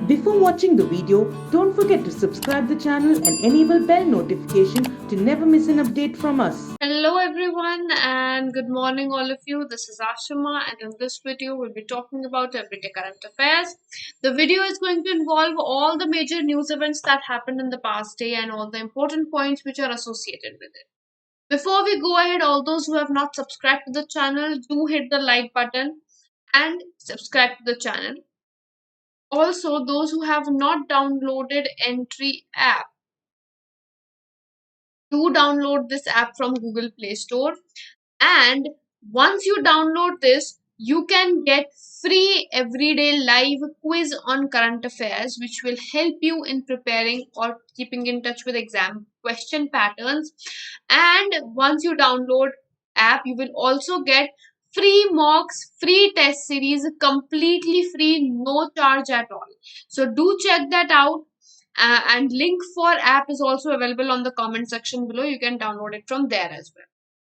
Before watching the video, don't forget to subscribe the channel and enable bell notification to never miss an update from us. Hello everyone and good morning all of you. This is Ashima and in this video we'll be talking about everyday current affairs. The video is going to involve all the major news events that happened in the past day and all the important points which are associated with it. Before we go ahead, all those who have not subscribed to the channel, do hit the like button and subscribe to the channel. Also, those who have not downloaded Entri app, do download this app from Google Play Store. And once you download this, you can get free everyday live quiz on current affairs, which will help you in preparing or keeping in touch with exam question patterns. And once you download app, you will also get free mocks, free test series, completely free, no charge at all. So do check that out. And link for app is also available on the comment section below. You can download it from there as well.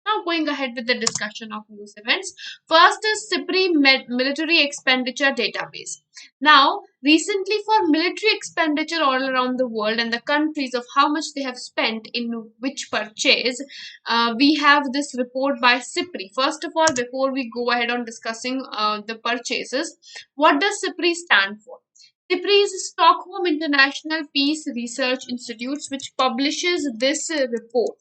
Now going ahead with the discussion of news events. First is SBI military expenditure database. Now recently for military expenditure all around the world and the countries of how much they have spent in which purchase, we have this report by SBI. First of all, before we go ahead on discussing the purchases, what does SBI stand for? SBI is Stockholm International Peace Research Institutes, which publishes this report.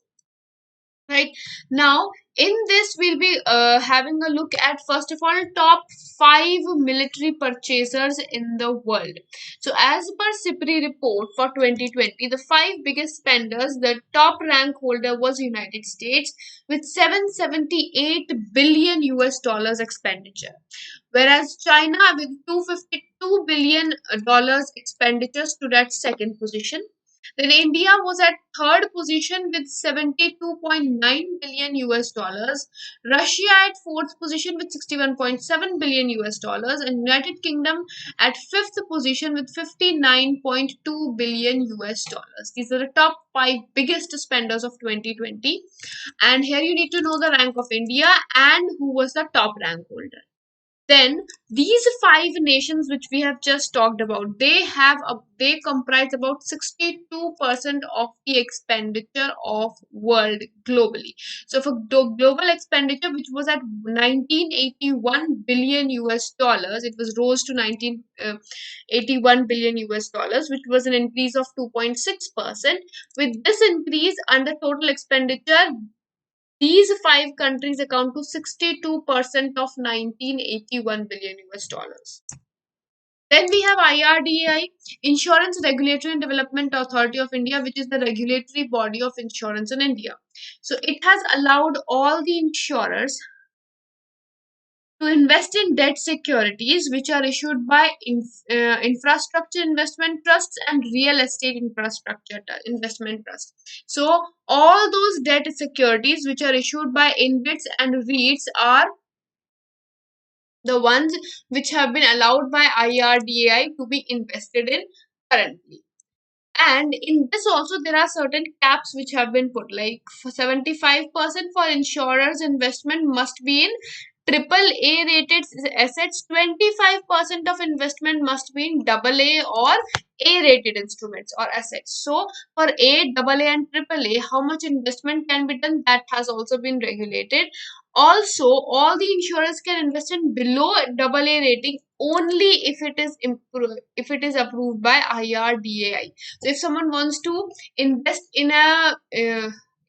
Right now, in this, we'll be having a look at first of all top 5 military purchasers in the world. So, as per SBI report for 2020, the 5 biggest spenders, the top rank holder was United States with 778 billion US dollars expenditure, whereas China with 252 billion dollars expenditure stood at second position. Then India was at third position with 72.9 billion US dollars. Russia at fourth position with 61.7 billion US dollars, and United Kingdom at fifth position with 59.2 billion US dollars. These are the top 5 biggest spenders of 2020. And here you need to know the rank of India and who was the top rank holder. Then these 5 nations which we have just talked about, they comprise about 62% of the expenditure of world globally. So for global expenditure, which was at 1981 billion US dollars, it was rose to 1981 billion US dollars, which was an increase of 2.6%. With this increase under total expenditure, these 5 countries account to 62% of 1981 billion US dollars. Then we have IRDAI, Insurance Regulatory and Development Authority of India, which is the regulatory body of insurance in India. So it has allowed all the insurers to invest in debt securities which are issued by infrastructure investment trusts and real estate infrastructure investment trusts. So all those debt securities which are issued by InvITs and REITs are the ones which have been allowed by IRDAI to be invested in currently. And in this also there are certain caps which have been put, like for 75% for insurers investment must be in AAA rated assets, 25% of investment must be in AA or A rated instruments or assets. So for A, AA and AAA, how much investment can be done, that has also been regulated. Also, all the insurers can invest in below AA rating only if it is approved by IRDAI. So if someone wants to invest in a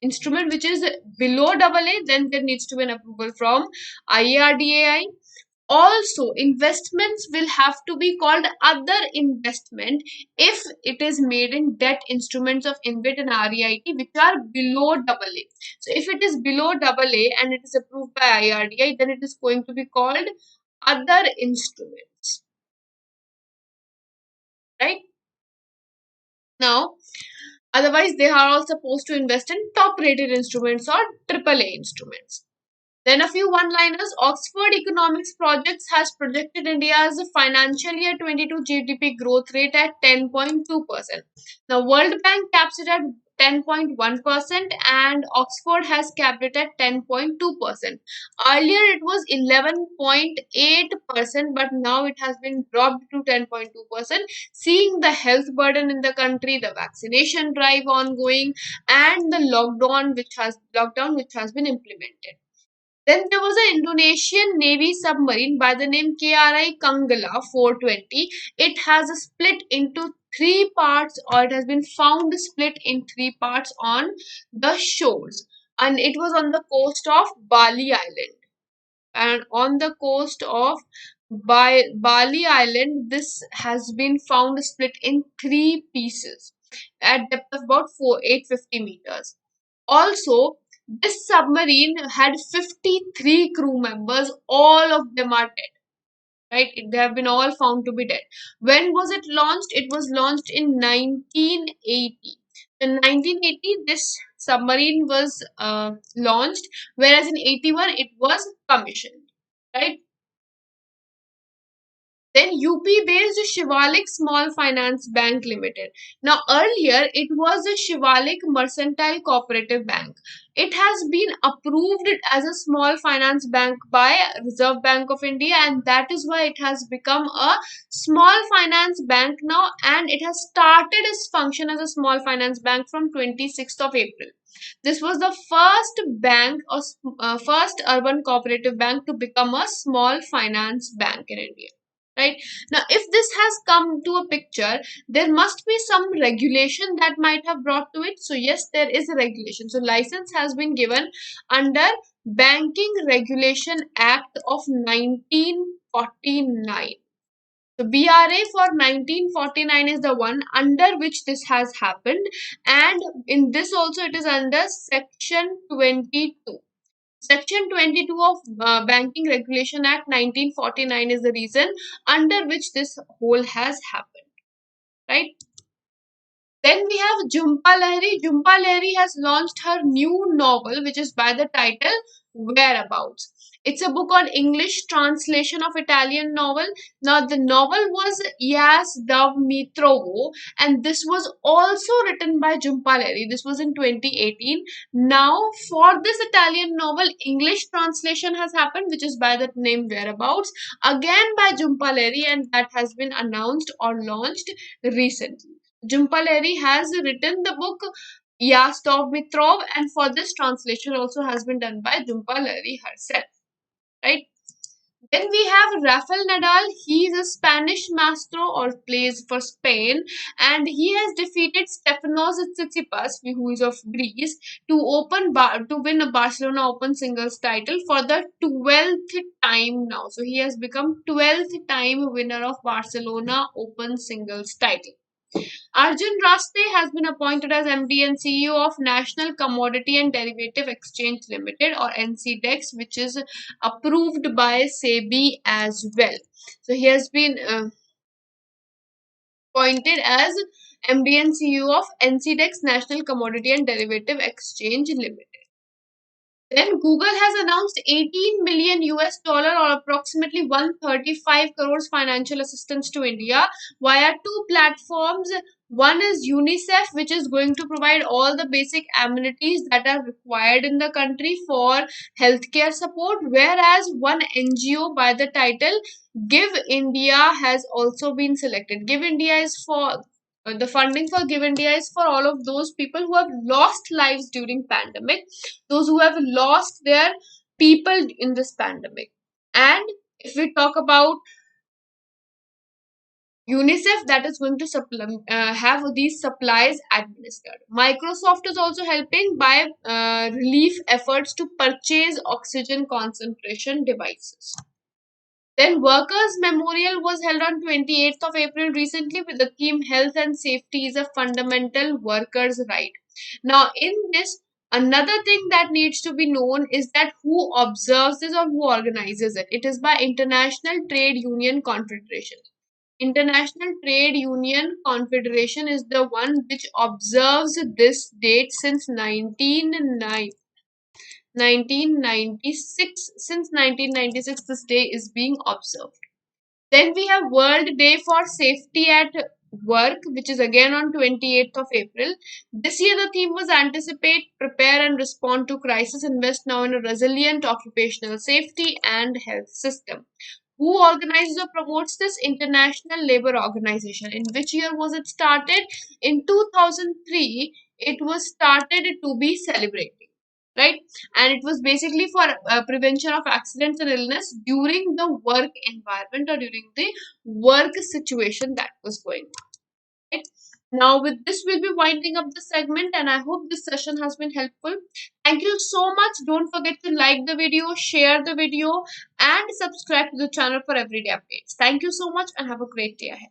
instrument which is below AA, then there needs to be an approval from IRDAI. Also, investments will have to be called other investment if it is made in debt instruments of InvIT and REIT which are below AA. So if it is below AA and it is approved by IRDAI, then it is going to be called other instruments. Right? Now, otherwise, they are all supposed to invest in top rated instruments or AAA instruments. Then a few one-liners. Oxford Economics Projects has projected India's financial year 22 GDP growth rate at 10.2%. Now, World Bank caps it at 10.1% and Oxford has capped it at 10.2%. Earlier it was 11.8%, but now it has been dropped to 10.2%. Seeing the health burden in the country, the vaccination drive ongoing, and the lockdown which has been implemented. Then there was an Indonesian Navy submarine by the name KRI Kanggala 420. It has a split into three parts, or it has been found split in three parts on the shores. And it was on the coast of Bali Island. And on the coast of Bali Island, this has been found split in three pieces at depth of about 850 meters. Also, this submarine had 53 crew members. All of them are dead. Right? They have been all found to be dead. When was it launched? It was launched in 1980. In 1980, this submarine was launched, whereas in 81 it was commissioned. Right? Then UP based Shivalik Small Finance Bank Limited. Now earlier it was a Shivalik Mercantile Cooperative Bank. It has been approved as a small finance bank by Reserve Bank of India, and that is why it has become a small finance bank now, and it has started its function as a small finance bank from 26th of April. This was the first bank or first urban cooperative bank to become a small finance bank in India. Right now, if this has come to a picture, there must be some regulation that might have brought to it. So yes, there is a regulation. So license has been given under Banking Regulation Act of 1949. So BRA for 1949 is the one under which this has happened, and in this also it is under section 22. Section 22 of Banking Regulation Act 1949 is the reason under which this whole has happened. Right? Then we have Jhumpa Lahiri. Jhumpa Lahiri has launched her new novel, which is by the title Whereabouts. It's a book on English translation of Italian novel. Now, the novel was Yas Dav Mitrovo, and this was also written by Jhumpa Lahiri. This was in 2018. Now, for this Italian novel, English translation has happened, which is by the name Whereabouts, again by Jhumpa Lahiri, and that has been announced or launched recently. Jhumpa Lahiri has written the book Yastov Mitrov, and for this translation also has been done by Jhumpa Lahiri herself. Right? Then we have Rafael Nadal. He is a Spanish maestro or plays for Spain, and he has defeated Stefanos Tsitsipas, who is of Greece, to win a Barcelona Open singles title for the 12th time now. So he has become 12th time winner of Barcelona Open singles title. Arjun Raste has been appointed as MD and CEO of National Commodity and Derivative Exchange Limited, or NCDEX, which is approved by SEBI as well. So he has been appointed as MD and CEO of NCDEX, National Commodity and Derivative Exchange Limited. Then Google has announced 18 million US dollar, or approximately 135 crores financial assistance to India via two platforms. One is UNICEF, which is going to provide all the basic amenities that are required in the country for healthcare support, whereas one NGO by the title Give India has also been selected. Give India is for the funding for Give India is for all of those people who have lost lives during pandemic, those who have lost their people in this pandemic. And if we talk about UNICEF, that is going to have these supplies administered. Microsoft is also helping by relief efforts to purchase oxygen concentration devices. Then Workers' Memorial was held on 28th of April recently with the theme Health and Safety is a Fundamental Workers' Right. Now, in this, another thing that needs to be known is that who observes this or who organizes it. It is by International Trade Union Confederation. International Trade Union Confederation is the one which observes this date since 1909. 1996. Since 1996, this day is being observed. Then we have World Day for Safety at Work, which is again on 28th of April. This year the theme was Anticipate, Prepare and Respond to Crisis, Invest Now in a Resilient Occupational Safety and Health System. Who organizes or promotes this? International Labour Organization. In which year was it started? In 2003, it was started to be celebrated, right? And it was basically for prevention of accidents and illness during the work environment or during the work situation that was going on, right? Now with this we'll be winding up the segment, and I hope this session has been helpful. Thank you so much. Don't forget to like the video, share the video, and subscribe to the channel for everyday updates. Thank you so much and have a great day ahead.